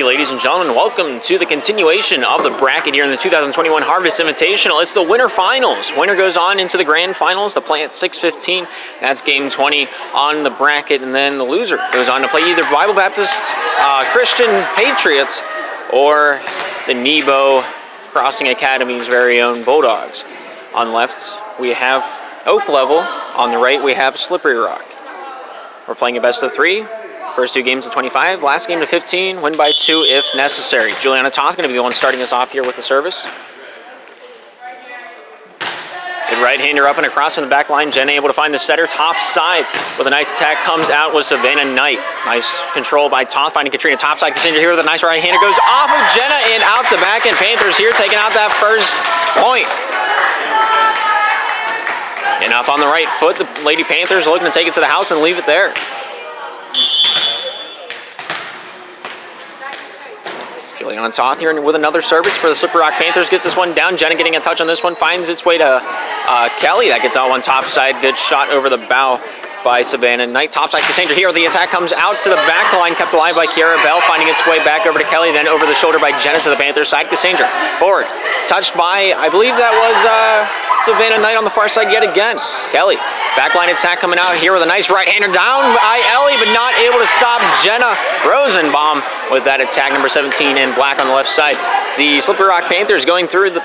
Alrighty, ladies and gentlemen, welcome to the continuation of the bracket here in the 2021 Harvest Invitational. It's the winter finals. Winner goes on into the grand finals to play at 6:15. That's game 20 on the bracket, and then the loser goes on to play either Bible Baptist Christian Patriots or the Nebo Crossing Academy's very own Bulldogs. On the left, we have Oak Level. On the right, we have Slippery Rock. We're playing a best of 3. First 2 games to 25, last game to 15, win by 2 if necessary. Juliana Toth going to be the one starting us off here with the service. Good right-hander up and across from the back line. Jenna able to find the setter top side with a nice attack. Comes out with Savannah Knight. Nice control by Toth, finding Katrina top side. Cassandra here with a nice right-hander. Goes off of Jenna and out the back, and Panthers here taking out that first point. And up on the right foot, the Lady Panthers looking to take it to the house and leave it there. Juliana Toth here with another service for the Slippery Rock Panthers. Gets this one down. Jenna getting a touch on this one. Finds its way to Kelly. That gets out one top side. Good shot over the bow by Savannah Knight. Top side Cassandra here. The attack comes out to the back line. Kept alive by Kiara Bell. Finding its way back over to Kelly. Then over the shoulder by Jenna to the Panthers side. Cassandra forward. Touched by, I believe that was Savannah Knight on the far side yet again. Kelly. Backline attack coming out here with a nice right-hander down by Ellie, but not able to stop Jenna Rosenbaum with that attack, number 17 in black on the left side. The Slippery Rock Panthers going through the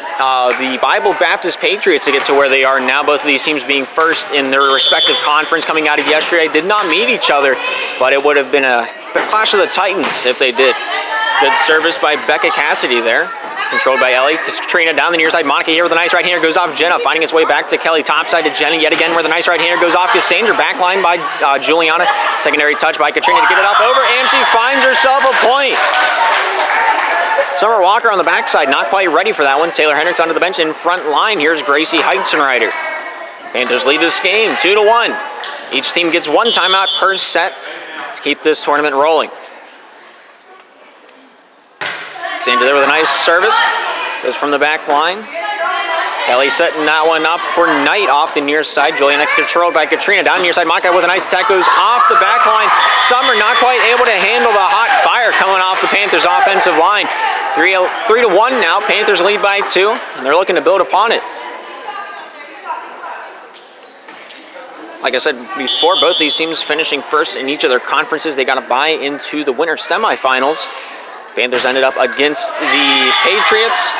Bible Baptist Patriots to get to where they are now. Both of these teams being first in their respective conference coming out of yesterday. Did not meet each other, but it would have been a clash of the Titans if they did. Good service by Becca Cassidy there. Controlled by Ellie. Katrina down the near side. Monica here with a nice right-hander. Goes off Jenna. Finding its way back to Kelly. Top side to Jenna yet again where the nice right-hander goes off Cassandra. Back line by Juliana. Secondary touch by Katrina to get it up over. And she finds herself a point. Summer Walker on the backside. Not quite ready for that one. Taylor Hendricks onto the bench in front line. Here's Gracie Heitzenreiter. Panthers lead this game 2-1. Each team gets 1 timeout per set to keep this tournament rolling. Cassandra there with a nice service. Goes from the back line. Kelly setting that one up for Knight off the near side. Juliana controlled by Katrina. Down near side. Monica with a nice attack. Goes off the back line. Summer not quite able to handle the hot fire coming off the Panthers offensive line. 3-1 now. Panthers lead by 2. And they're looking to build upon it. Like I said before, both these teams finishing first in each of their conferences. They got to buy into the winter semifinals. Panthers ended up against the Patriots,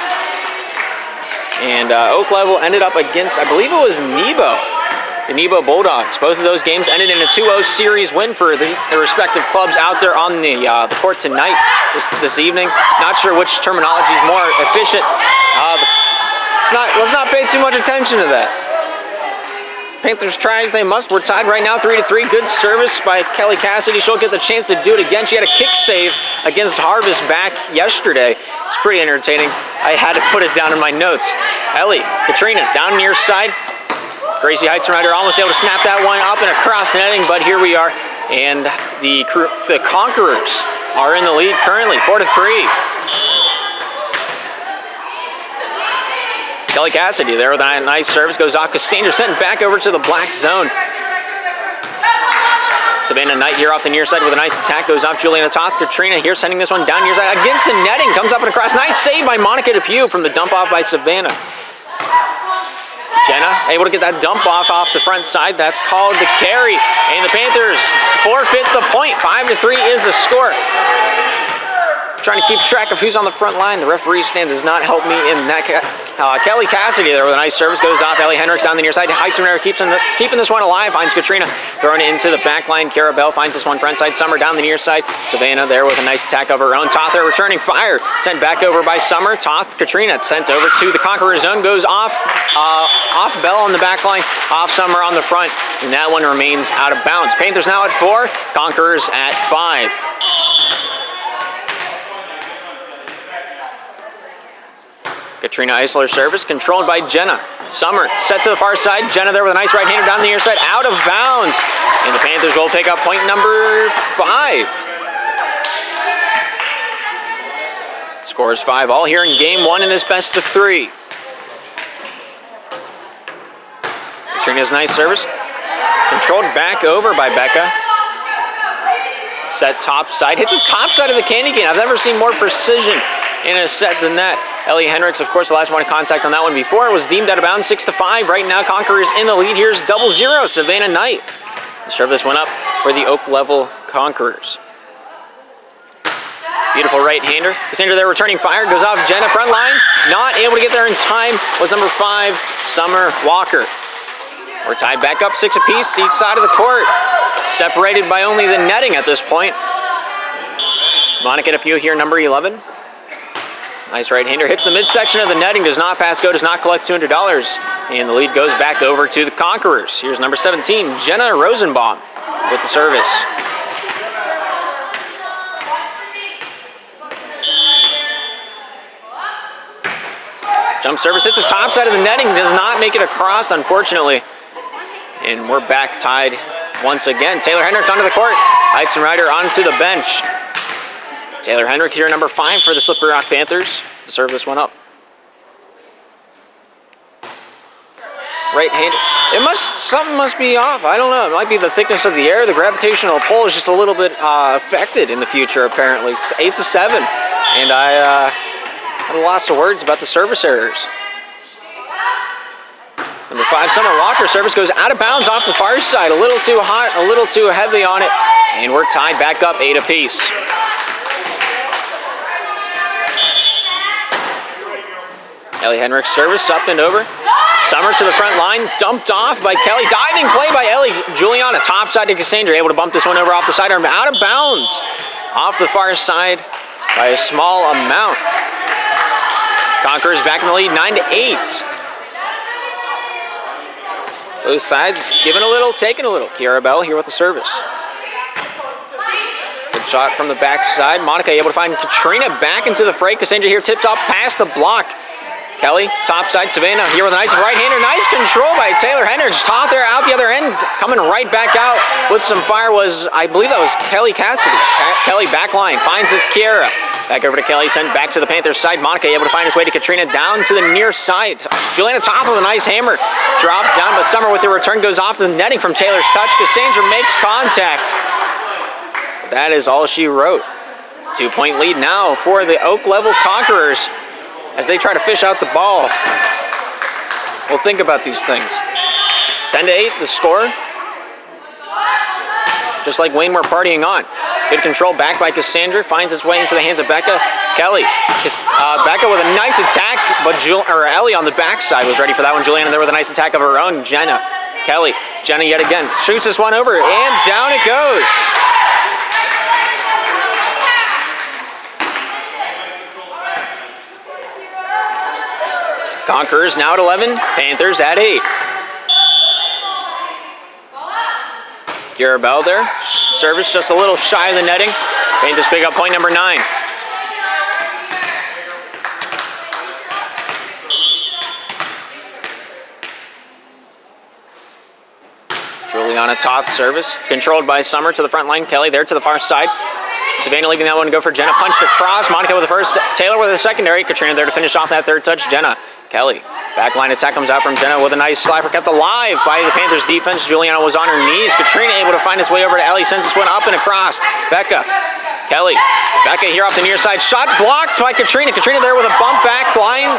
and Oak Level ended up against, I believe it was Nebo, the Nebo Bulldogs. Both of those games ended in a 2-0 series win for their respective clubs out there on the court tonight, this evening. Not sure which terminology is more efficient. Let's not pay too much attention to that. Panthers try as they must. We're tied right now 3-3. Good service by Kelly Cassidy. She'll get the chance to do it again. She had a kick save against Harvest back yesterday. It's pretty entertaining. I had to put it down in my notes. Ellie, Katrina down near side. Gracie Heitzenreiter almost able to snap that one up and across netting, but here we are. And the Conquerors are in the lead currently, 4-3. Kelly Cassidy there with a nice service. Goes off Cassandra, sent back over to the black zone. Savannah Knight here off the near side with a nice attack. Goes off Juliana Toth. Katrina here sending this one down near side against the netting. Comes up and across. Nice save by Monica DePue from the dump off by Savannah. Jenna able to get that dump off the front side. That's called the carry. And the Panthers forfeit the point. 5-3 is the score. Trying to keep track of who's on the front line. The referee stand does not help me in that. Kelly Cassidy there with a nice service. Goes off. Ellie Hendricks down the near side. Heitzenreiter keeping this one alive. Finds Katrina. Throwing it into the back line. Kiara Bell finds this one front side. Summer down the near side. Savannah there with a nice attack of her own. Toth there returning fire. Sent back over by Summer. Toth, Katrina sent over to the Conqueror zone. Goes off Bell on the back line. Off Summer on the front. And that one remains out of bounds. Panthers now at 4. Conquerors at 5. Katrina Eisler service controlled by Jenna. Summer set to the far side. Jenna there with a nice right-hander down the near side. Out of bounds. And the Panthers will pick up point number 5. Score is 5 all here in game 1 in this best of 3. Katrina's nice service. Controlled back over by Becca. Set top side. Hits the top side of the candy cane. I've never seen more precision in a set than that. Ellie Hendricks, of course, the last one in contact on that one before was deemed out of bounds, 6-5. Right now, Conquerors in the lead. Here's 0-0. Savannah Knight to serve this one up for the Oak Level Conquerors. Beautiful right-hander. Cassandra there returning fire. Goes off Jenna front line. Not able to get there in time was number 5, Summer Walker. We're tied back up 6 apiece each side of the court. Separated by only the netting at this point. Monica DePue here, number 11. Nice right-hander. Hits the midsection of the netting. Does not pass go. Does not collect $200. And the lead goes back over to the Conquerors. Here's number 17, Jenna Rosenbaum with the service. Jump service hits the top side of the netting. Does not make it across, unfortunately. And we're back tied once again. Taylor Hendricks onto the court. Heights and Ryder onto the bench. Taylor Hendricks here, number 5 for the Slippery Rock Panthers to serve this one up. Right-hander. Something must be off. I don't know. It might be the thickness of the air. The gravitational pull is just a little bit affected in the future, apparently. It's 8-7. And I had a loss of words about the service errors. Number 5, Summer Walker, service goes out of bounds off the far side. A little too hot, a little too heavy on it. And we're tied back up 8 apiece. Ellie Hendricks, service up and over. Summer to the front line, dumped off by Kelly. Diving play by Ellie. Juliana, top side to Cassandra, able to bump this one over off the sidearm. Out of bounds off the far side by a small amount. Conquerors back in the lead, 9-8. Both sides giving a little, taking a little. Kiara Bell here with the service. Good shot from the backside. Monica able to find Katrina back into the fray. Cassandra here tips off past the block. Kelly, top side, Savannah here with a nice right-hander. Nice control by Taylor Hendricks. Top there, out the other end. Coming right back out with some fire was, I believe that was Kelly Cassidy. Kelly back line, finds his Kiara. Back over to Kelly, sent back to the Panthers side. Monica able to find his way to Katrina down to the near side. Juliana top with a nice hammer. Drop down, but Summer with the return goes off the netting from Taylor's touch. Cassandra makes contact. That is all she wrote. 2-point lead now for the Oak Level Conquerors as they try to fish out the ball. We'll think about these things. 10-8, the score. Just like Wayne, we're partying on. Good control back by Cassandra. Finds its way into the hands of Becca. Kelly. Becca with a nice attack, but Ellie on the backside was ready for that one. Juliana there with a nice attack of her own. Jenna. Kelly. Jenna yet again. Shoots this one over, and down it goes. Conquerors now at 11. Panthers at 8. Kiara Bell there. Service just a little shy of the netting. Panthers pick up point number 9. Juliana Toth service. Controlled by Summer to the front line. Kelly there to the far side. Savannah leaving that one to go for Jenna. Punched across. Monica with the first. Taylor with the secondary. Katrina there to finish off that third touch. Jenna. Kelly. Backline attack comes out from Jenna with a nice slapper. Kept alive by the Panthers defense. Juliana was on her knees. Katrina able to find his way over to Ellie. Sends this one up and across. Becca. Kelly. Becca here off the near side. Shot blocked by Katrina. Katrina there with a bump back line.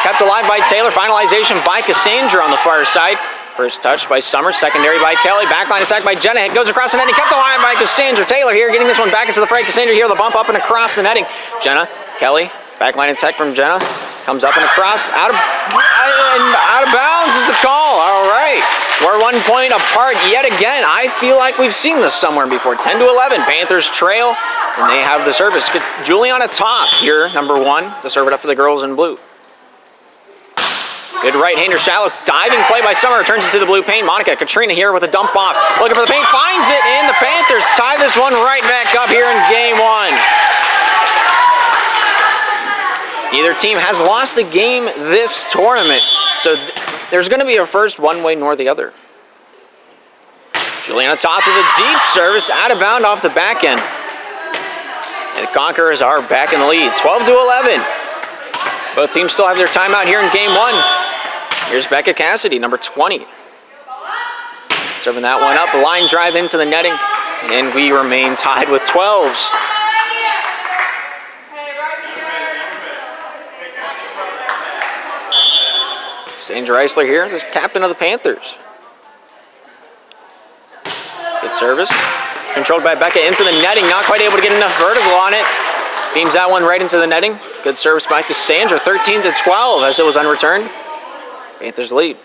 Kept alive by Taylor. Finalization by Cassandra on the far side. First touch by Summer, secondary by Kelly. Backline attack by Jenna. It goes across the netting. Kept alive by Cassandra. Taylor here getting this one back into the fray. Cassandra here with a bump up and across the netting. Jenna, Kelly, backline attack from Jenna. Comes up and across. Out of bounds is the call. All right. We're 1 point apart yet again. I feel like we've seen this somewhere before. 10-11. Panthers trail, and they have the service. Juliana Top here, number 1, to serve it up for the girls in blue. Good right-hander, shallow diving play by Summer. Turns it to the blue paint. Monica, Katrina here with a dump off. Looking for the paint, finds it, and the Panthers tie this one right back up here in game 1. Neither team has lost a game this tournament, so there's going to be a first one way nor the other. Juliana Toth with a deep service, out of bound off the back end. And the Conquerors are back in the lead, 12-11. Both teams still have their timeout here in game 1. Here's Becca Cassidy, number 20. Serving that one up, a line drive into the netting. and we remain tied with 12s. Cassandra Eisler here, the captain of the Panthers. Good service. Controlled by Becca into the netting. Not quite able to get enough vertical on it. Beams that one right into the netting. Good service by Cassandra. 13-12 as it was unreturned. Panthers lead.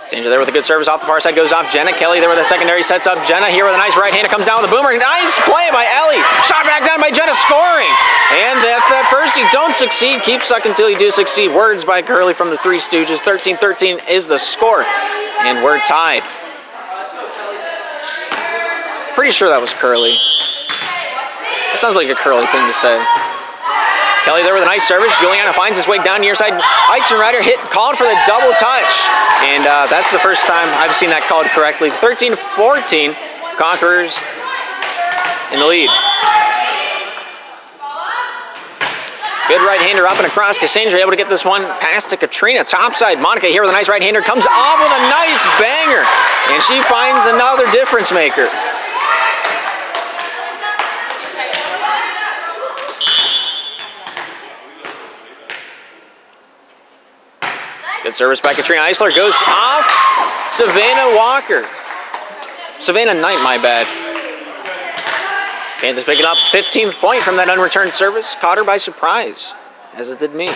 Cassandra there with a good service off the far side. Goes off Jenna. Kelly there with a secondary. Sets up Jenna here with a nice right hander. Comes down with a boomer. Nice play by Ellie. Shot back down by Jenna. Scoring. And if at first you don't succeed, keep sucking until you do succeed. Words by Curly from the Three Stooges. 13-13 is the score. And we're tied. Pretty sure that was Curly. That sounds like a Curly thing to say. Kelly there with a nice service. Juliana finds his way down near side. Heizenreiter called for the double touch. And that's the first time I've seen that called correctly. 13-14, Conquerors in the lead. Good right-hander up and across. Cassandra able to get this one past to Katrina. Topside, Monica here with a nice right-hander. Comes off with a nice banger. And she finds another difference maker. Good service by Katrina Eisler. Goes off Savannah Walker. Savannah Knight, my bad. Panthers picking up 15th point from that unreturned service. Caught her by surprise, as it did me.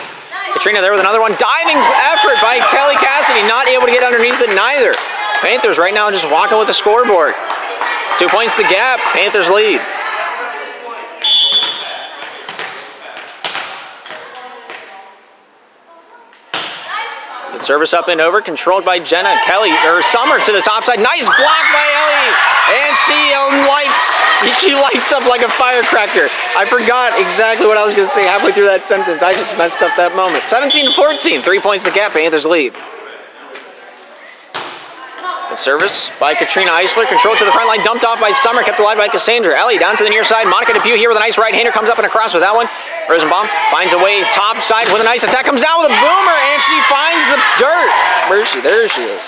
Katrina there with another one. Diving effort by Kelly Cassidy. Not able to get underneath it neither. Panthers right now just walking with the scoreboard. 2 points the gap. Panthers lead. Good service up and over, controlled by Jenna. Kelly, or Summer to the top side. Nice block by Ellie. And she lights up like a firecracker. I forgot exactly what I was going to say halfway through that sentence. I just messed up that moment. 17-14, 3 points the gap. Panthers lead. Good service by Katrina Eisler. Controlled to the front line. Dumped off by Summer. Kept alive by Cassandra. Ellie down to the near side. Monica Depew here with a nice right-hander. Comes up and across with that one. Rosenbaum finds a way top side with a nice attack. Comes down with a boomer. And she finds the dirt. Where is she? There she is.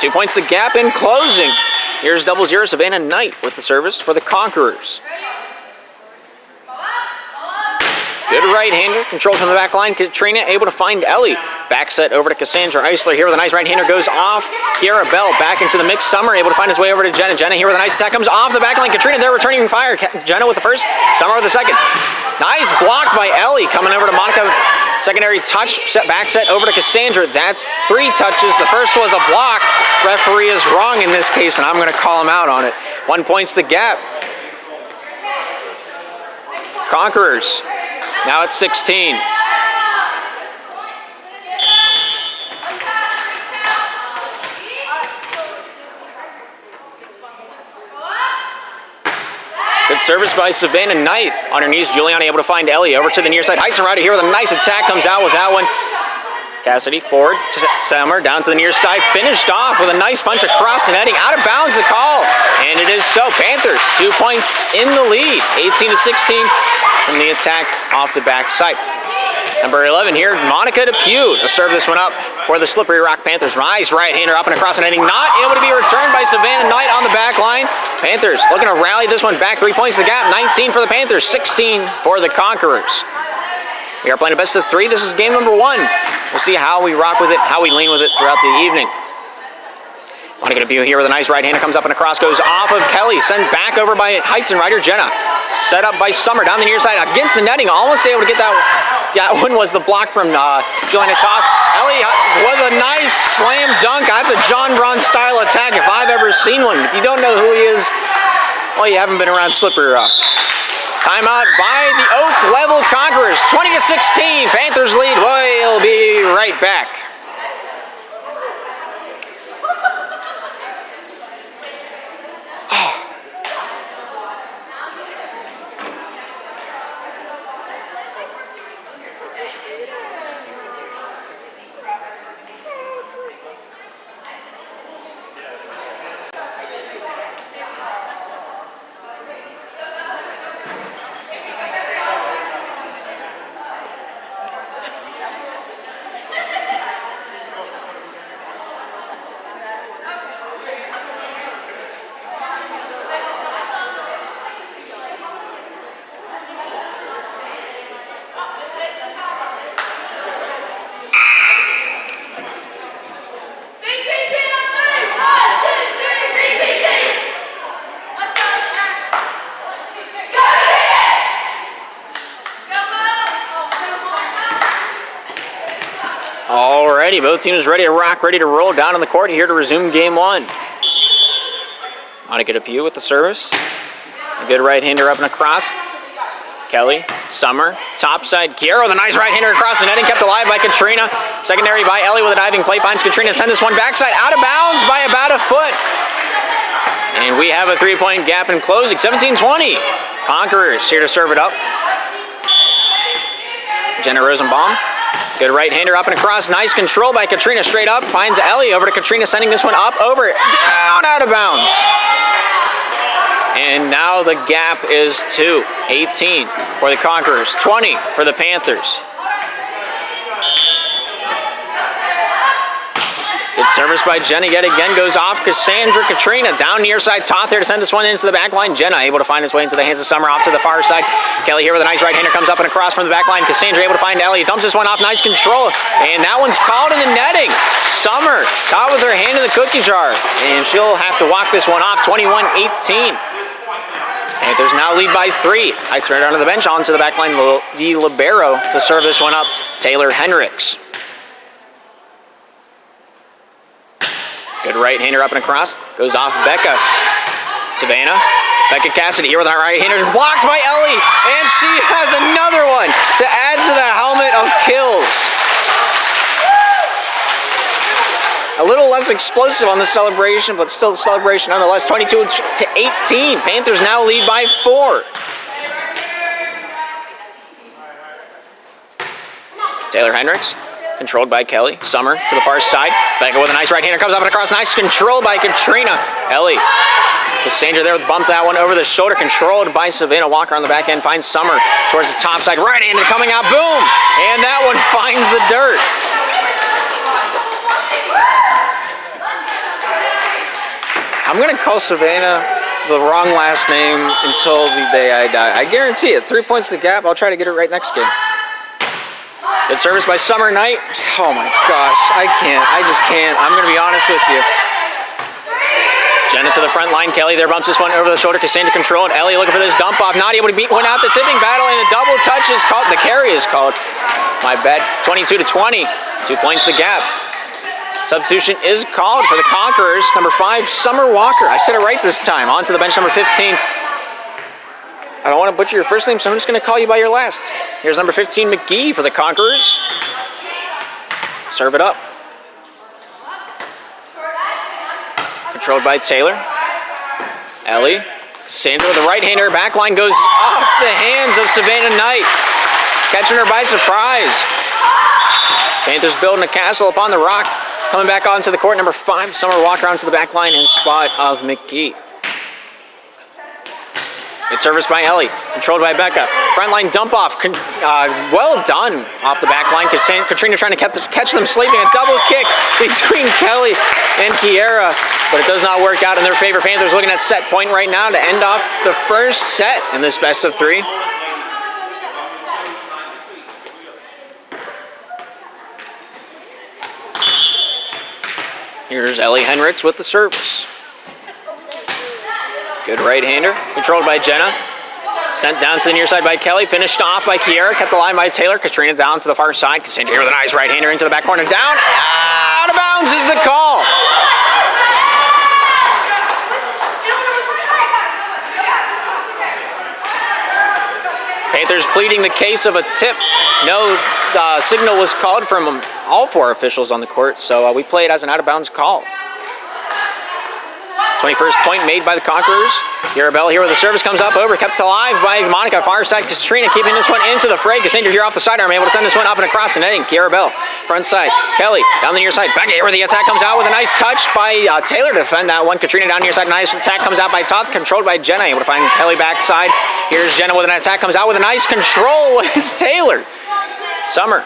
Two points the gap in closing. Here's 0-0. Savannah Knight with the service for the Conquerors. Good right-hander, controlled from the back line. Katrina able to find Ellie. Back set over to Cassandra Eisler here with a nice right-hander. Goes off. Kiara Bell back into the mix. Summer able to find his way over to Jenna. Jenna here with a nice attack. Comes off the back line. Katrina there returning fire. Jenna with the first. Summer with the second. Nice block by Ellie. Coming over to Monica. Secondary touch. Back set over to Cassandra. That's 3 touches. The first was a block. Referee is wrong in this case, and I'm going to call him out on it. 1 point's the gap. Conquerors. Now it's 16. Good service by Savannah Knight. On her knees, Juliana able to find Ellie. Over to the near side. Heizenreiter here with a nice attack. Comes out with that one. Cassidy forward. Summer down to the near side. Finished off with a nice punch across the netting. Out of bounds the call. And it is so. Panthers 2 points in the lead. 18-16 from the attack off the back side. Number 11 here, Monica Depew to serve this one up for the Slippery Rock Panthers. Nice right-hander up and across the netting. Not able to be returned by Savannah Knight on the back line. Panthers looking to rally this one back. 3 points to the gap. 19 for the Panthers. 16 for the Conquerors. We are playing a best of 3. This is game number 1. We'll see how we rock with it, how we lean with it throughout the evening. Monica Depew here with a nice right-hander. Comes up and across. Goes off of Kelly. Sent back over by Heizenreiter. Jenna. Set up by Summer down the near side. Against the netting. Almost able to get that. Yeah, that one was the block from Juliana Chalk. Ellie with a nice slam dunk. That's a John Braun style attack if I've ever seen one. If you don't know who he is, well, you haven't been around Slippery Rock. Timeout by the Oak Level Conquerors. 20-16. Panthers lead. We'll be right back. Alrighty, both teams ready to rock, ready to roll down on the court here to resume game one. Monica DePew with the service. A good right-hander up and across. Kelly, Summer, topside, Kiera with a nice right-hander across the netting, kept alive by Katrina. Secondary by Ellie with a diving play, finds Katrina, send this one backside, out of bounds by about a foot. And we have a three-point gap in closing, 17-20. Conquerors here to serve it up. Jenna Rosenbaum, good right-hander up and across, nice control by Katrina, straight up, finds Ellie, over to Katrina, sending this one up, over, down, out of bounds. And now the gap is 2, 18 for the Conquerors, 20 for the Panthers. Good service by Jenna yet again, goes off Cassandra. Katrina down near side, top there to send this one into the back line. Jenna able to find its way into the hands of Summer, off to the far side. Kelly here with a nice right-hander, comes up and across from the back line. Cassandra able to find Ellie, dumps this one off, nice control. And that one's called in the netting. Summer caught with her hand in the cookie jar. And she'll have to walk this one off, 21-18. Panthers now lead by 3. Heights right onto the bench, onto the back line, the libero to serve this one up, Taylor Hendricks. Good right-hander up and across, goes off Becca. Savannah, Becca Cassidy here with that right-hander, blocked by Ellie, and she has another one to add to the helmet of kills. A little less explosive on the celebration, but still the celebration nonetheless. 22-18. Panthers now lead by 4. Taylor Hendricks, controlled by Kelly. Summer to the far side. Becca with a nice right-hander, comes up and across. Nice control by Katrina. Ellie. Cassandra there with bump that one over the shoulder, controlled by Savannah Walker on the back end. Finds Summer towards the top side. Right-handed coming out. Boom! And that one finds the dirt. I'm going to call Savannah the wrong last name until the day I die. I guarantee it. 3 points to the gap. I'll try to get it right next game. Good service by Summer Knight. Oh my gosh. I can't. I just can't. I'm going to be honest with you. Jenna to the front line. Kelly there bumps this one over the shoulder. Cassandra controlled. Ellie looking for this dump off. Not able to beat one out. The tipping battle and the double touch is called. The carry is called. My bad. 22-20. 2 points to the gap. Substitution is called for the Conquerors. Number 5, Summer Walker. I said it right this time. On to the bench, number 15. I don't want to butcher your first name, so I'm just going to call you by your last. Here's number 15, McGee for the Conquerors. Serve it up. Controlled by Taylor. Ellie. Cassandra with the right-hander. Backline goes off the hands of Savannah Knight. Catching her by surprise. Panthers building a castle upon the rock. Coming back onto the court, number 5, Summer Walker onto the back line in spot of McGee. Good service by Ellie, controlled by Becca. Frontline dump off, well done off the back line. Katrina trying to catch them sleeping. A double kick between Kelly and Kiera, but it does not work out in their favor. Panthers looking at set point right now to end off the first set in this best of 3. Here's Ellie Hendricks with the service. Good right-hander, controlled by Jenna. Sent down to the near side by Kelly, finished off by Kiera, kept the line by Taylor. Katrina down to the far side. Cassandra here with a nice right-hander into the back corner. Down, out of bounds is the call. Panthers pleading the case of a tip. No signal was called from all 4 officials on the court, so we play it as an out-of-bounds call. 21st point made by the Conquerors. Bell here with the service, comes up over, kept alive by Monica. Far side, Katrina keeping this one into the fray. Cassandra here off the sidearm, able to send this one up and across the netting. Bell, front side. Kelly down the near side. Back here where the attack comes out with a nice touch by Taylor to defend that one. Katrina down near side. Nice attack comes out by Toth, controlled by Jenna. Able to find Kelly backside. Here's Jenna with an attack, comes out with a nice control. It's Taylor. Summer.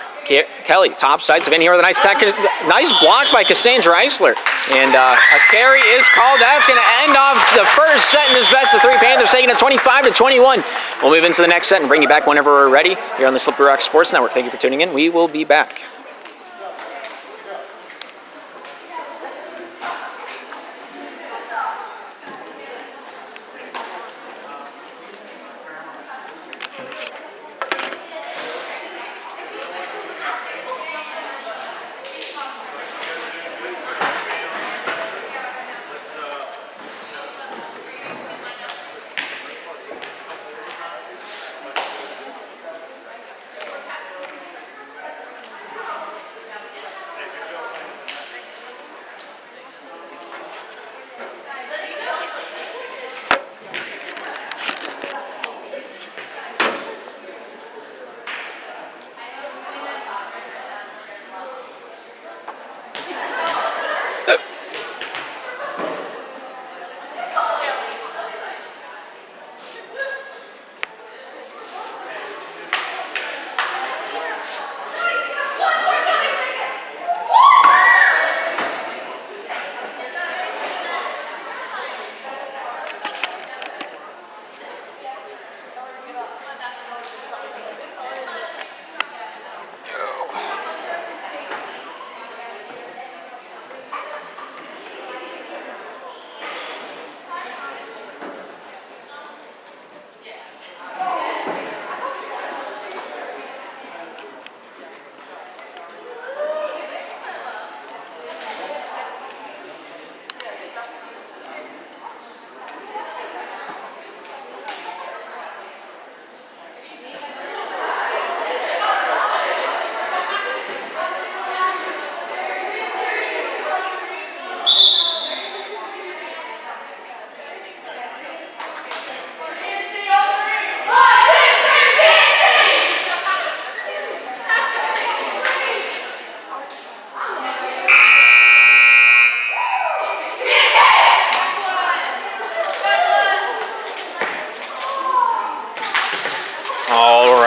Kelly, top side. Savannah here with a nice attack. Nice block by Cassandra Eisler. And a carry is called. That's going to end off the first set in this best of 3. Panthers taking it 25-21. We'll move into the next set and bring you back whenever we're ready here on the Slippery Rock Sports Network. Thank you for tuning in. We will be back.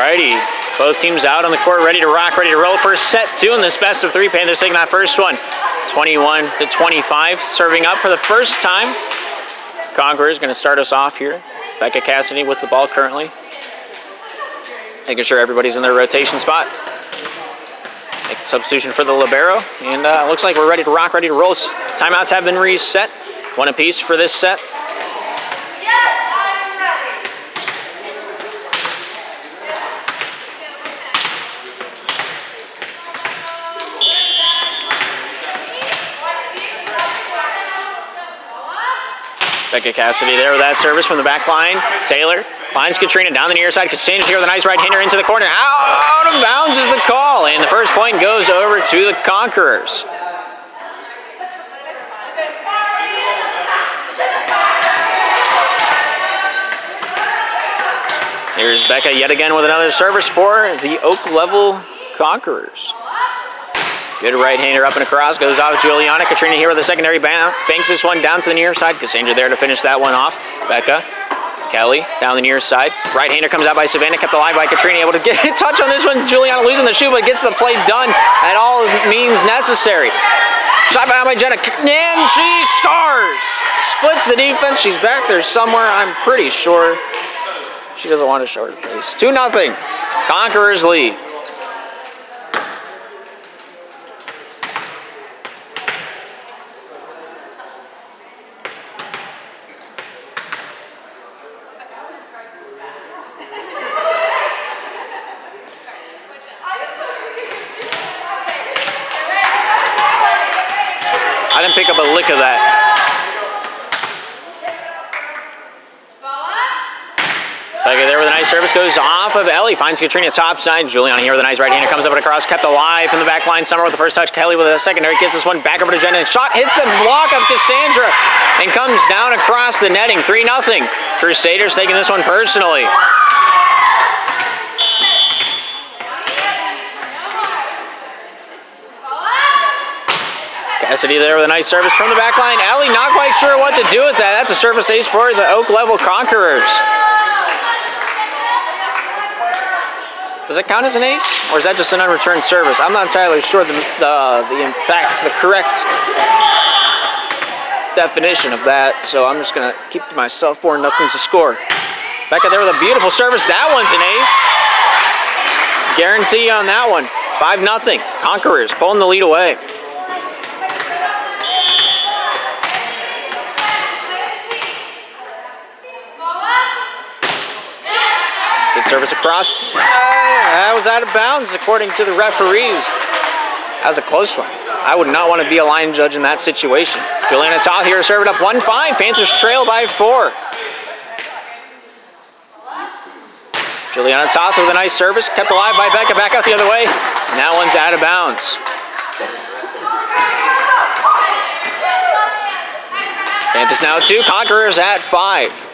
righty. Both teams out on the court, ready to rock, ready to roll. First set 2 in this best of 3. Panthers taking that first one. 21-25. Serving up for the first time. Conquerors going to start us off here. Becca Cassidy with the ball currently. Making sure everybody's in their rotation spot. Make the substitution for the libero. And looks like we're ready to rock, ready to roll. Timeouts have been reset. 1 apiece for this set. Becca Cassidy there with that service from the back line. Taylor finds Katrina down the near side. Cassandra here with a nice right-hander into the corner. Out of bounds is the call, and the first point goes over to the Conquerors. Here's Becca yet again with another service for the Oak Level Conquerors. Good right-hander up and across, goes off Juliana. Katrina here with a secondary bounce. Banks this one down to the near side. Cassandra there to finish that one off. Becca, Kelly down the near side. Right-hander comes out by Savannah, kept alive by Katrina. Able to get a touch on this one. Juliana losing the shoe, but gets the play done at all means necessary. Shot down by Jenna, and she scores. Splits the defense. She's back there somewhere, I'm pretty sure. She doesn't want to show her face. 2-0. Conquerors lead. I didn't pick up a lick of that. Becca there with a nice service, goes off of Ellie, finds Katrina top side. Juliana here with a nice right-hander, comes up and across, kept alive from the back line. Summer with the first touch, Kelly with a secondary, gets this one back over to Jenna, and shot hits the block of Cassandra and comes down across the netting. 3-0. Crusaders taking this one personally. Cassidy there with a nice service from the back line. Ellie not quite sure what to do with that. That's a service ace for the Oak Level Conquerors. Does it count as an ace, or is that just an unreturned service? I'm not entirely sure the correct definition of that, so I'm just going to keep to myself. 4-0 to score. Becca there with a beautiful service. That one's an ace. Guarantee on that one. 5-0. Conquerors pulling the lead away. Good service across. That was out of bounds according to the referees. That was a close one. I would not want to be a line judge in that situation. Juliana Toth here to serve it up 1-5. Panthers trail by 4. Juliana Toth with a nice service. Kept alive by Becca. Back out the other way. And that one's out of bounds. Panthers now 2. Conquerors at 5.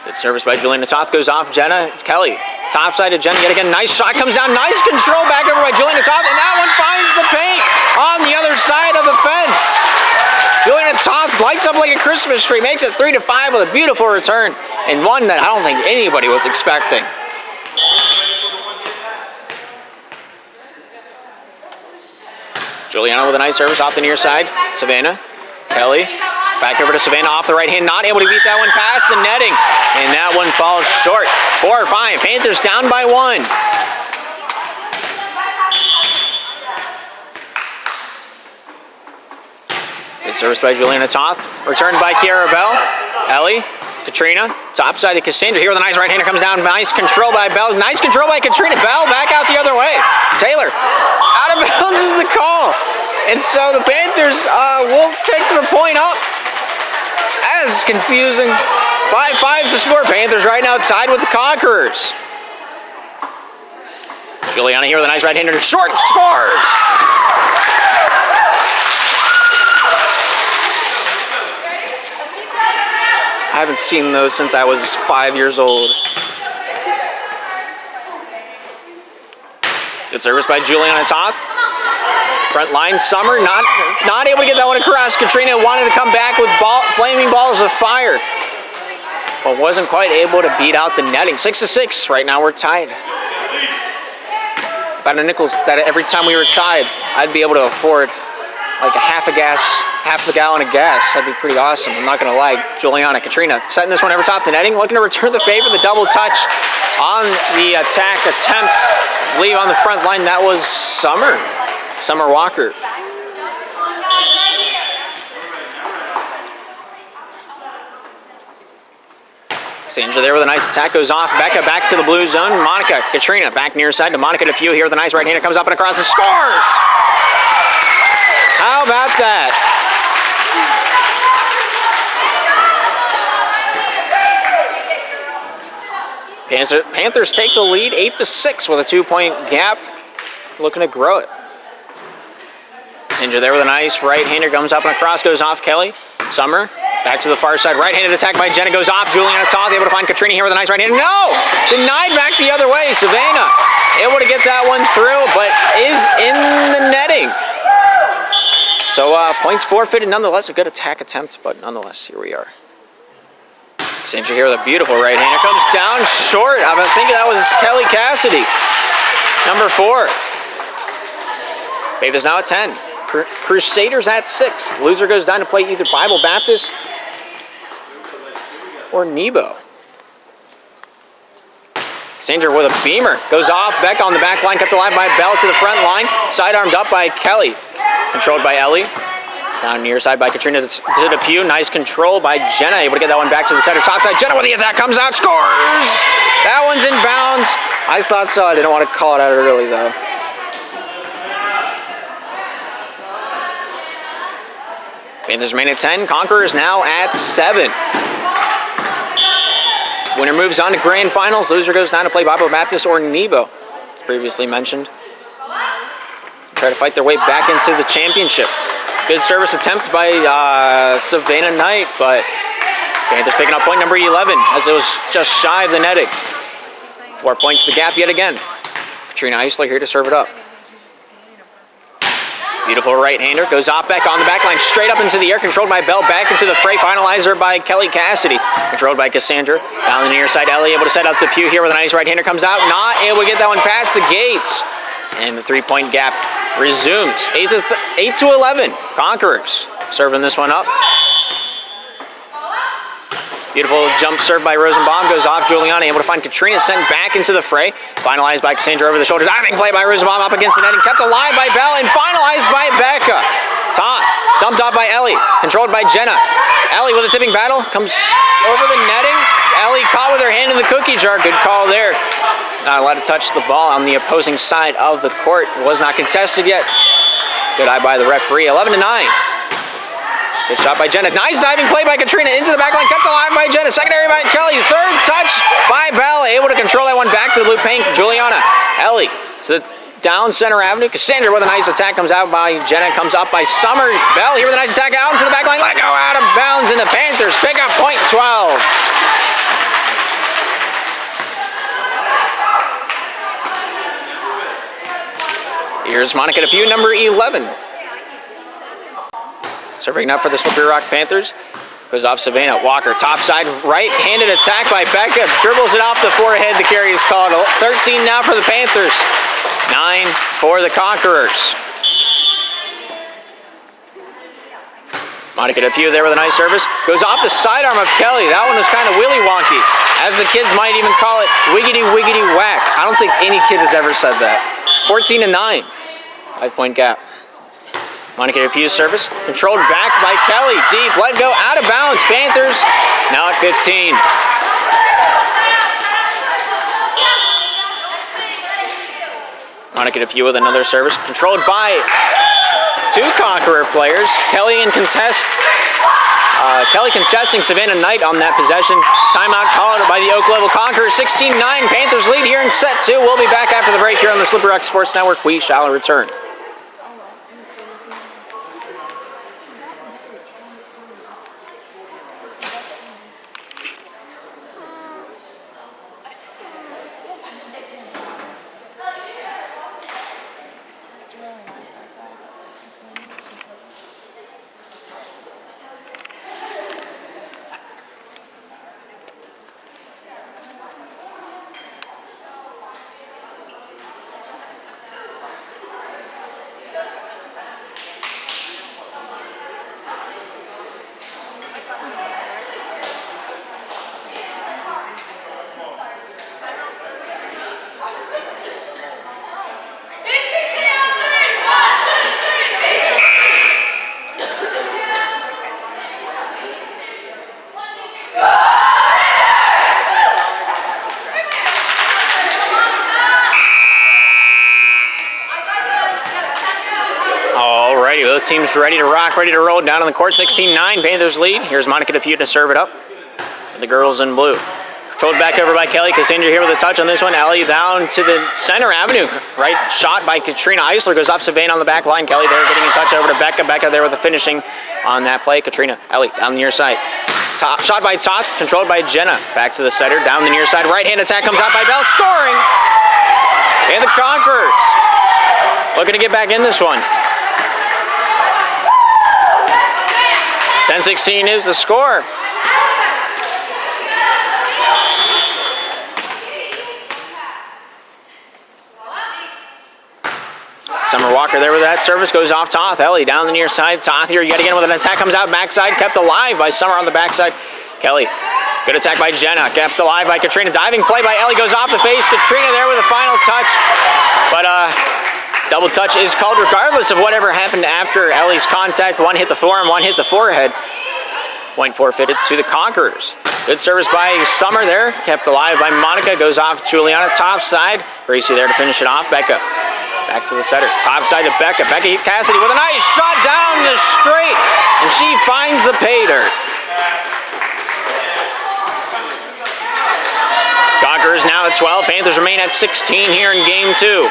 Good service by Juliana Toth, goes off Jenna. Kelly, top side of Jenna yet again. Nice shot, comes down, nice control back over by Juliana Toth, and that one finds the paint on the other side of the fence. Juliana Toth lights up like a Christmas tree, makes it 3-5 with a beautiful return, and one that I don't think anybody was expecting. Juliana with a nice service off the near side. Savannah, Kelly. Back over to Savannah off the right hand, not able to beat that one past the netting. And that one falls short. 4-5, Panthers down by 1. Good service by Juliana Toth. Returned by Kiara Bell. Ellie, Katrina, top side of Cassandra here with a nice right hander, comes down. Nice control by Bell. Nice control by Katrina. Bell back out the other way. Taylor, out of bounds is the call. And so the Panthers will take the point up. That's confusing. 5-5's the score. Panthers right now tied with the Conquerors. Juliana here with a nice right-hander. Short scores. I haven't seen those since I was 5 years old. Good service by Juliana Toth. Front line, Summer not able to get that one across. Katrina wanted to come back with flaming balls of fire. but wasn't quite able to beat out the netting. 6-6. Right now we're tied. About a nickel that every time we were tied, I'd be able to afford like half a gallon of gas. That'd be pretty awesome. I'm not gonna lie. Juliana, Katrina setting this one over top the netting, looking to return the favor. The double touch on the attack attempt. I believe on the front line that was Summer Walker. Sandra there with a nice attack, goes off. Becca back to the blue zone. Monica, Katrina back near side to Monica DePew here with a nice right hander, comes up and across and scores! How about that? Panthers take the lead 8-6 with a 2-point gap, looking to grow it. Sandra there with a nice right hander, comes up and across, goes off Kelly. Summer back to the far side, right-handed attack by Jenna, goes off. Juliana Toth able to find Katrina here with a nice right hand. No! Denied back the other way. Savannah able to get that one through, but is in the netting. So points forfeited. Nonetheless, a good attack attempt, but nonetheless, here we are. Sandra here with a beautiful right hander, comes down short. I think that was Kelly Cassidy, number 4. Panthers now at 10. Crusaders at 6. Loser goes down to play either Bible Baptist or Nebo. Sandra with a beamer. Goes off. Beck on the back line. Kept alive by Bell to the front line. Sidearmed up by Kelly. Controlled by Ellie. Down near side by Katrina to DePew. Nice control by Jenna. Able to get that one back to the center. Top side. Jenna with the attack. Comes out. Scores! That one's in bounds. I thought so. I didn't want to call it out early though. Panthers remain at 10. Conquerors now at 7. Winner moves on to grand finals. Loser goes down to play Bible Baptist or Nebo, as previously mentioned. Try to fight their way back into the championship. Good service attempt by Savannah Knight, but Panthers picking up point number 11 as it was just shy of the netting. 4 points the gap yet again. Katrina Eisler here to serve it up. Beautiful right-hander, goes off back on the back line, straight up into the air, controlled by Bell, back into the fray, finalizer by Kelly Cassidy, controlled by Cassandra. Down the near side, Ellie able to set up DePew here with a nice right-hander, comes out, not able to get that one past the gates. And the 3-point gap resumes, 8-11, Conquerors serving this one up. Beautiful jump serve by Rosenbaum, goes off. Juliana able to find Katrina, sent back into the fray. Finalized by Cassandra over the shoulders. Diving play by Rosenbaum up against the netting. Kept alive by Bell and finalized by Becca. Toth dumped off by Ellie, controlled by Jenna. Ellie with a tipping battle, comes over the netting. Ellie caught with her hand in the cookie jar. Good call there. Not allowed to touch the ball on the opposing side of the court. Was not contested yet. Good eye by the referee. 11-9. Good shot by Jenna. Nice diving play by Katrina into the back line. Kept alive by Jenna. Secondary by Kelly. Third touch by Bell. Able to control that one back to the blue paint. Juliana. Ellie to the down center avenue. Cassandra with a nice attack. Comes out by Jenna. Comes up by Summer. Bell here with a nice attack out into the back line. Let go out of bounds. And the Panthers pick up point 12. Here's Monica DePew, number 11. Serving up for the Slippery Rock Panthers. Goes off Savannah. Walker, top side, right-handed attack by Becca. Dribbles it off the forehead. The carry is called. 13 now for the Panthers. 9 for the Conquerors. Monica DePew there with a nice service. Goes off the sidearm of Kelly. That one was kind of willy-wonky. As the kids might even call it, wiggity-wiggity whack. I don't think any kid has ever said that. 14-9. 5-point gap. Monica DePew's service, controlled back by Kelly. Deep, let go, out of bounds. Panthers now at 15. Monica DePew with another service, controlled by 2 Conqueror players. Kelly contesting Savannah Knight on that possession. Timeout called by the Oak Level Conquerors. 16-9, Panthers lead here in set 2. We'll be back after the break here on the Slippery Rock Sports Network. We shall return. Both teams ready to rock, ready to roll down on the court. 16-9, Panthers lead. Here's Monica DePute to serve it up. The girls in blue. Controlled back over by Kelly. Cassandra here with a touch on this one. Ellie down to the center avenue. Right shot by Katrina Eisler. Goes off Savannah on the back line. Kelly there getting a touch over to Becca. Becca there with the finishing on that play. Katrina, Ellie down the near side. Shot by Toth. Controlled by Jenna. Back to the setter. Down the near side. Right hand attack comes out by Bell. Scoring! And the Conquerors looking to get back in this one. 10-16 is the score. Summer Walker there with that service, goes off Toth. Ellie down the near side. Toth here yet again with an attack, comes out backside, kept alive by Summer on the backside. Kelly, good attack by Jenna, kept alive by Katrina. Diving play by Ellie, goes off the face. Katrina there with a final touch. But double touch is called regardless of whatever happened after Ellie's contact. One hit the forearm, one hit the forehead. Point forfeited to the Conquerors. Good service by Summer there, kept alive by Monica, goes off Juliana, top side. Gracie there to finish it off. Becca back to the setter, top side to Becca. Becca Cassidy with a nice shot down the straight, and she finds the pay dirt. Conquerors now at 12, Panthers remain at 16 here in game 2.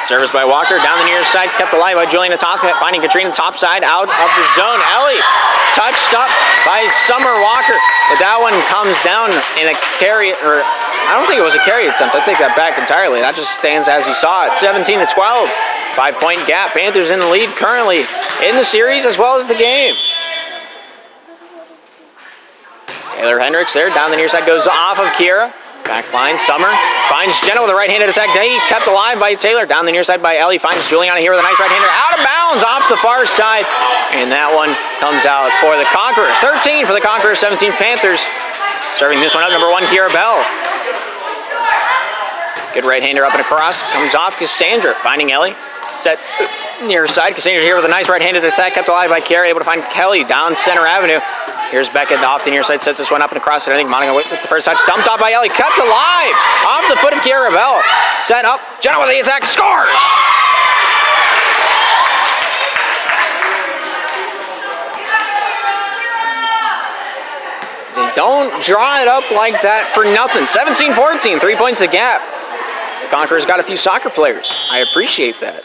Service by Walker, down the near side, kept alive by Juliana Toth, finding Katrina top side out of the zone. Ellie touched up by Summer Walker, but that one comes down in a carry, or I don't think it was a carry attempt. I take that back entirely. That just stands as you saw it. 17-12, 5-point gap. Panthers in the lead currently in the series as well as the game. Taylor Hendricks there, down the near side, goes off of Kiera. Back line, Summer finds Jenna with a right-handed attack. Day kept alive by Taylor. Down the near side by Ellie. Finds Juliana here with a nice right-hander. Out of bounds off the far side. And that one comes out for the Conquerors. 13 for the Conquerors, 17 Panthers. Serving this one up, number 1, Kiera Bell. Good right-hander up and across. Comes off Cassandra. Finding Ellie. Set near side. Cassandra here with a nice right-handed attack. Kept alive by Kiera. Able to find Kelly down center avenue. Here's Becca off the near side, sets this one up and across it. I think Monica with the first touch, dumped off by Ellie, kept alive off the foot of Kiera Bell. Set up, Jenna with the attack, scores! They don't draw it up like that for nothing. 17-14, 3 points the gap. The Conquerors got a few soccer players. I appreciate that.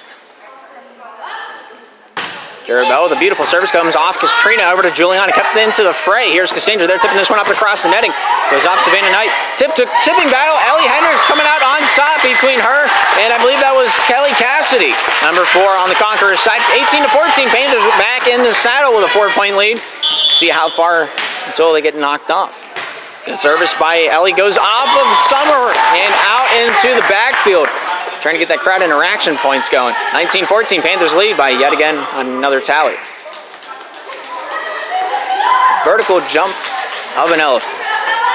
Kiera Bell with a beautiful service, comes off Katrina over to Juliana, kept into the fray. Here's Cassandra there, tipping this one up across the netting. Goes off Savannah Knight. Tipping battle. Ellie Hendricks coming out on top between her and I believe that was Kelly Cassidy. Number 4 on the Conquerors side. 18-14. Panthers back in the saddle with a 4-point lead. See how far until they get knocked off. The service by Ellie goes off of Summer and out into the backfield. Trying to get that crowd interaction points going. 19-14, Panthers lead by yet again another tally. Vertical jump of an elephant.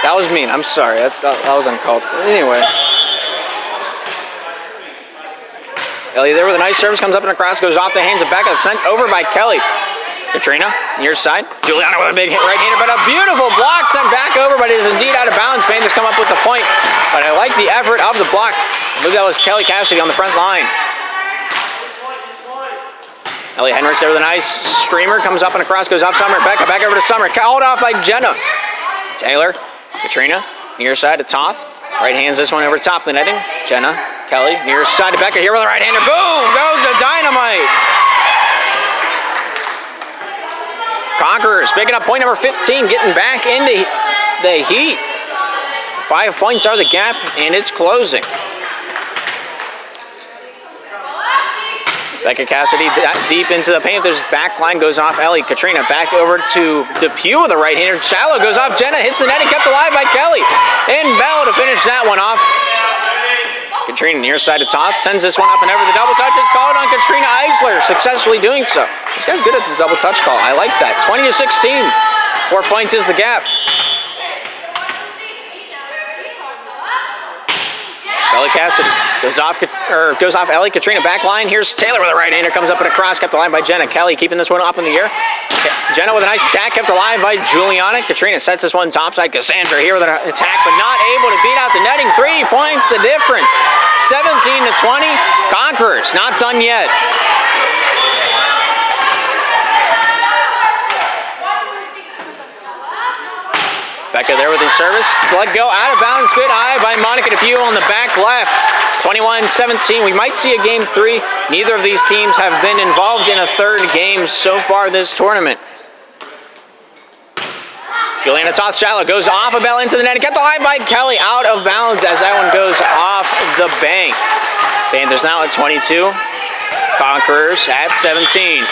That was mean, I'm sorry, that was uncalled for. Anyway. Ellie there with a nice service, comes up and across, goes off the hands of Becca, sent over by Kelly. Katrina, near side. Juliana with a big right-hander, but a beautiful block sent back over, but it is indeed out of bounds. Panthers come up with the point, but I like the effort of the block. I believe that was Kelly Cassidy on the front line. Ellie Hendricks there with a nice streamer, comes up and across, goes off Summer. Becca, back over to Summer, called off by Jenna. Taylor, Katrina, near side to Toth. Right hands this one over top the netting. Jenna, Kelly, near side to Becca, here with a right-hander. Boom, goes the dynamite. Conquerors picking up point number 15, getting back into the heat. 5 points are the gap, and it's closing. Becca Cassidy deep into the Panthers. Back line goes off Ellie. Katrina back over to DePue with a right-hander. Shallow goes off Jenna, hits the net and kept alive by Kelly. And Bell to finish that one off. Katrina near side to Toth, sends this one up and over. The double touch is called on Katrina Eisler, successfully doing so. This guy's good at the double touch call. I like that. 20-16. 4 points is the gap. Kelly Cassidy goes off Ellie. Katrina back line. Here's Taylor with a right-hander, comes up and across, kept the line by Jenna. Kelly keeping this one up in the air. Jenna with a nice attack, kept alive by Juliana. Katrina sets this one topside. Cassandra here with an attack, but not able to beat out the netting. 3 points, the difference. 17-20. Conquerors not done yet. Becca there with the service. Let go out of bounds. Good eye by Monica DePew on the back left. 21-17. We might see a game 3. Neither of these teams have been involved in a third game so far this tournament. Juliana Toth-Shiloh goes off a bell into the net. Kept alive by Kelly, out of bounds as that one goes off the bank. Panthers now at 22. Conquerors at 17.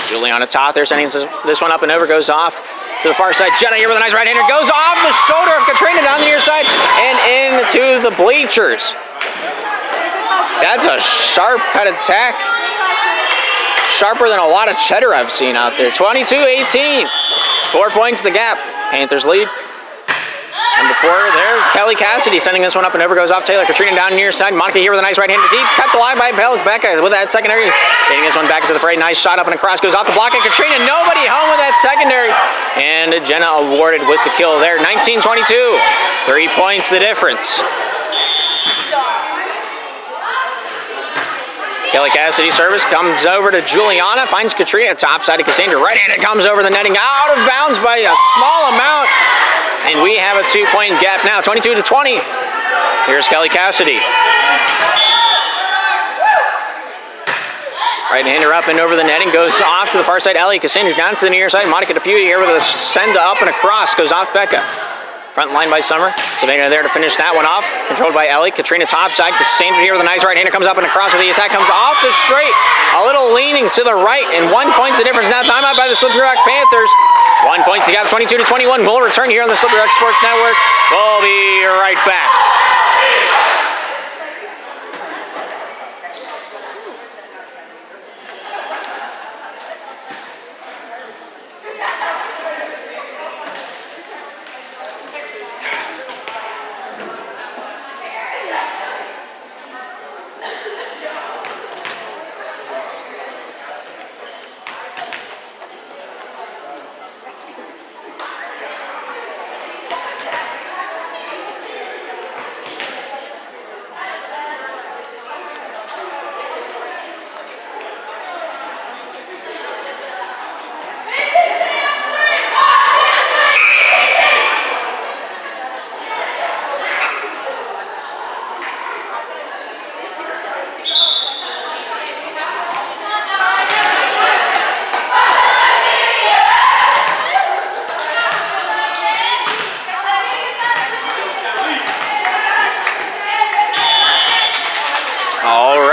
Juliana Toth there sending this one up and over, goes off to the far side. Jenna here with a nice right-hander, goes off the shoulder of Katrina down the near side and into the bleachers. That's a sharp cut attack. Sharper than a lot of cheddar I've seen out there. 22-18. 4 points the gap. Panthers lead. And before, there's Kelly Cassidy sending this one up and over, goes off Taylor. Katrina down near side. Monica here with a nice right-hander deep. Kept alive by Becca with that secondary. Getting this one back into the fray. Nice shot up and across. Goes off the block. And Katrina, nobody home with that secondary. And Jenna awarded with the kill there. 19-22. 3 points the difference. Kelly Cassidy service comes over to Juliana. Finds Katrina topside to Cassandra. Right-handed comes over the netting. Out of bounds by a small amount. And we have a 2-point gap now, 22-20. Here's Kelly Cassidy. Right-hander up and over the netting, goes off to the far side. Ellie Cassandra down to the near side. Monica DePew here with a send up and across, goes off Becca. Front line by Summer. Savannah there to finish that one off. Controlled by Ellie. Katrina topside. Cassandra here with a nice right-hander, comes up and across with the attack, comes off the straight. A little leaning to the right, and 1 point's the difference. Now timeout by the Slippery Rock Panthers. 1 point to gap, 22-21. We'll return here on the Slippery Rock Sports Network. We'll be right back.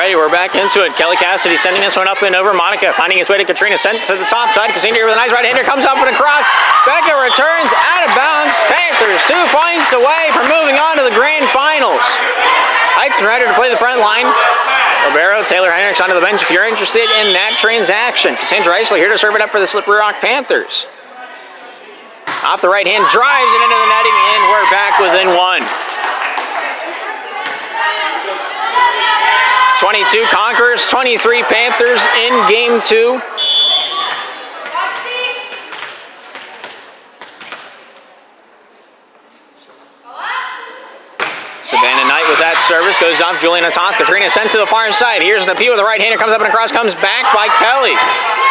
We're back into it. Kelly Cassidy sending this one up and over. Monica finding its way to Katrina, sent to the top side. Cassandra here with a nice right-hander, comes up and across. Becca returns out of bounds. Panthers 2 points away from moving on to the grand finals. Heights ready to play the front line. Ribeiro, Taylor Heinrichs onto the bench if you're interested in that transaction. Cassandra Eisler here to serve it up for the Slippery Rock Panthers. Off the right hand, drives it into the netting, and we're back within 1. 22 Conquerors, 23 Panthers in game 2. Savannah Knight with that service, goes off Juliana Toth. Katrina sent to the far side. Here's the P with the right-hander, comes up and across, comes back by Kelly.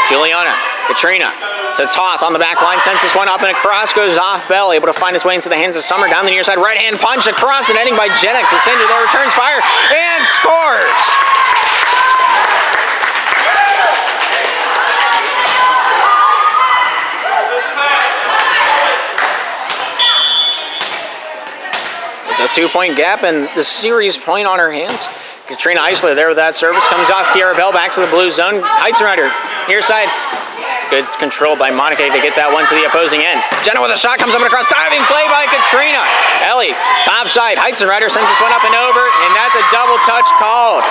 Juliana, Katrina to Toth on the back line, sends this one up and across, goes off Bell, able to find its way into the hands of Summer down the near side. Right-hand punch across the netting by Jenna. Cassandra there returns fire and scores. A 2-point gap and the series point on her hands. Katrina Eisler there with that service. Comes off Kiara Bell, back to the blue zone. Heightenrider, near side. Good control by Monica to get that one to the opposing end. Jenna with a shot, comes up and across. Diving play by Katrina. Ellie, top side. Heightenrider sends this one up and over, and that's a double touch called.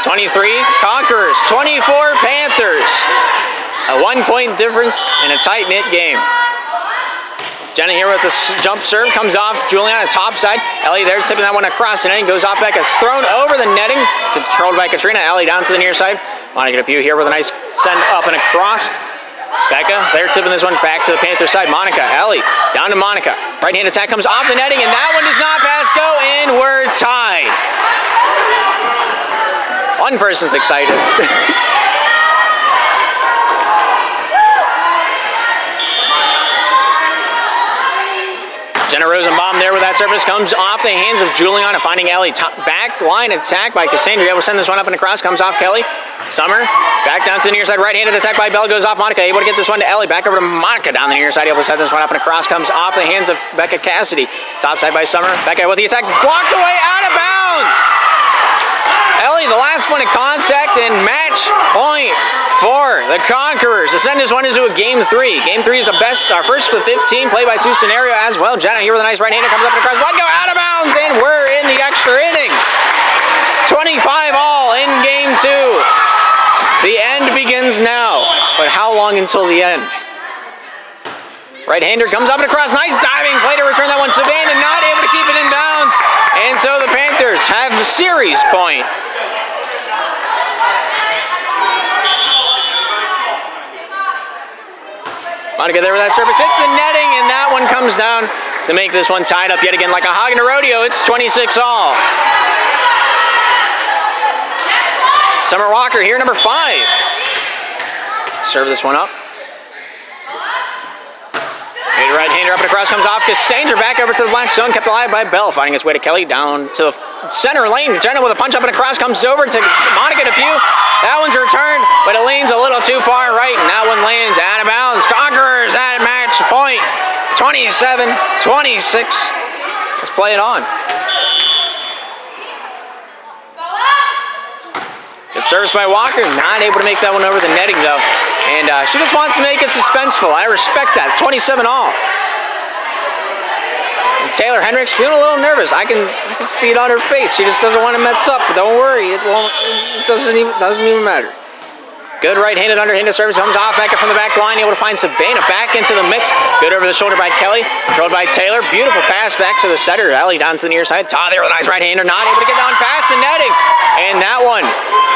23 Conquerors, 24 Panthers. A 1-point difference in a tight-knit game. Jenna here with the jump serve, comes off. Juliana top side. Ellie there tipping that one across the netting, goes off back. It's thrown over the netting, controlled by Katrina. Ellie down to the near side. Monica DePew here with a nice send up and across. Becca, they're tipping this one back to the Panther side. Monica, Ellie, down to Monica. Right-hand attack comes off the netting, and that one does not pass go, and we're tied. One person's excited. Jenna Rosenbaum there with that service, comes off the hands of Juliana, finding Ellie. Back line attack by Cassandra, able to send this one up and across, comes off Kelly. Summer, back down to the near side, right-handed attack by Bell, goes off Monica, able to get this one to Ellie, back over to Monica down the near side, able to send this one up and across, comes off the hands of Becca Cassidy. Top side by Summer, Becca with the attack, blocked away, out of bounds! Ellie, the last one of contact, and match point for the Conquerors to send this one into a game 3. Game 3 is our first to 15 play-by-2 scenario as well. Jenna here with a nice right-hander, comes up and across, let go, out of bounds, and we're in the extra innings. 25 all in game 2. The end begins now, but how long until the end? Right-hander comes up and across, nice diving play to return that one. Savannah not able to keep it in bounds, and so the Panthers have a series point. Monica there with that service, hits the netting, and that one comes down to make this one tied up yet again. Like a hog in a rodeo, it's 26 all. Summer Walker here, number 5. Serve this one up. Right-hander up and across, comes off Cassandra, back over to the black zone, kept alive by Bell, finding its way to Kelly, down to the center lane. Jenna with a punch up and across, comes over to Monica DePew. That one's returned, but it leans a little too far right, and that one lands out of bounds. Conquerors at match point, 27-26. Let's play it on. Good service by Walker, not able to make that one over the netting though. And she just wants to make it suspenseful. I respect that. 27 all. And Taylor Hendricks feeling a little nervous. I can see it on her face. She just doesn't want to mess up. But don't worry, it doesn't even matter. Good right-handed, underhanded service, comes off back from the back line, able to find Savannah back into the mix. Good over the shoulder by Kelly, controlled by Taylor. Beautiful pass back to the setter. Ellie down to the near side. Todd there with a nice right-hander, not able to get down past the netting. And that one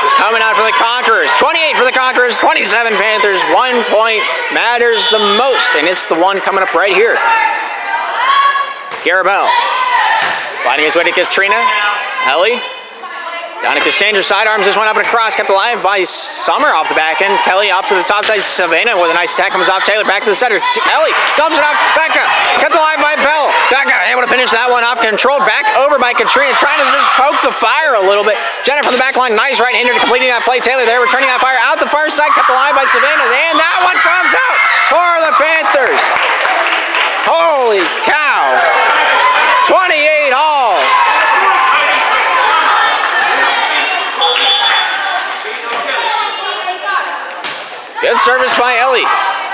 is coming out for the Conquerors. 28 for the Conquerors, 27 Panthers. 1 point matters the most, and it's the one coming up right here. Garabelle finding his way to Katrina. Ellie down to Cassandra's sidearms, this one up and across, kept alive by Summer off the back end. Kelly up to the top side, Savannah with a nice attack, comes off Taylor, back to the center. Ellie dumps it off, Becca, kept alive by Bell. Becca able to finish that one off, controlled back over by Katrina, trying to just poke the fire a little bit. Jenna from the back line, nice right-hander completing that play. Taylor there, returning that fire out the far side, kept alive by Savannah, and that one comes out for the Panthers. Holy cow, 28 all. Good service by Ellie.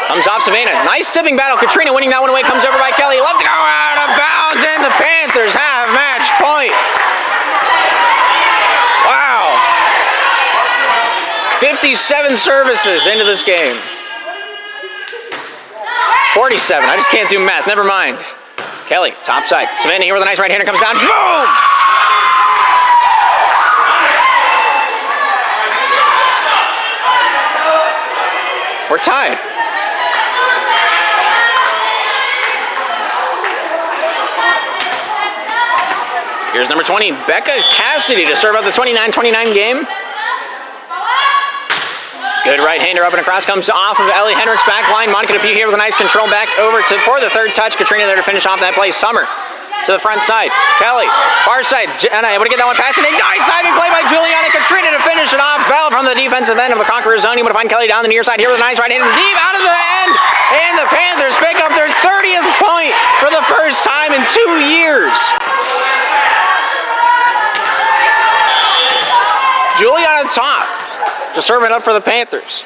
Comes off Savannah. Nice tipping battle. Katrina winning that one away. Comes over by Kelly. Love to go out of bounds, and the Panthers have match point. Wow. 57 services into this game. 47. I just can't do math. Never mind. Kelly, top side. Savannah here with a nice right-hander. Comes down. Boom! We're tied. Here's number 20, Becca Cassidy, to serve up the 29-29 game. Good right-hander up and across, comes off of Ellie Hendricks' back line. Monica DePew here with a nice control back over for the third touch. Katrina there to finish off that play. Summer to the front side. Kelly, far side. Jenna able to get that one past, and a nice diving play by Juliana. Katrina to finish it off. Bell from the defensive end of the Conquerors zone. Able to find Kelly down the near side here with a nice right-hander deep out of the end. And the Panthers pick up their 30th point for the first time in 2 years. Juliana Toth to serve it up for the Panthers.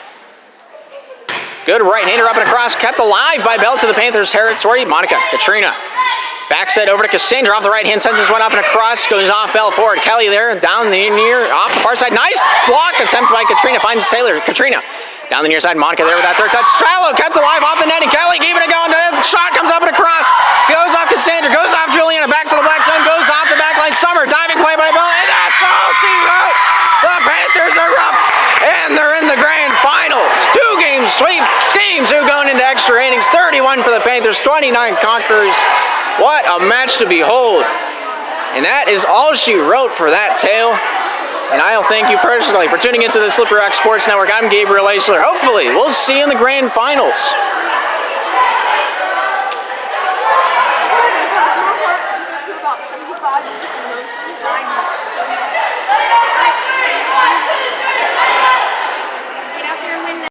Good right-hander up and across, kept alive by Bell to the Panthers territory. Monica, Katrina, back set over to Cassandra off the right-hand, sends this one up and across, goes off Bell forward. Kelly there, down the near, off the far side. Nice block attempt by Katrina, finds Taylor. Katrina Down the near side, Monica there with that third touch. Trello kept alive off the net, and Kelly keeping it going. Shot comes up and across. Goes off Cassandra, goes off Juliana, back to the black zone, goes off the back line. Summer, diving play by Bella, and that's all she wrote. The Panthers erupt, and they're in the grand finals. 2-game sweep. Game 2 going into extra innings. 31 for the Panthers, 29 Conquerors. What a match to behold. And that is all she wrote for that tale. And I'll thank you personally for tuning into the Slippery Rock Sports Network. I'm Gabriel Eisler. Hopefully, we'll see you in the grand finals.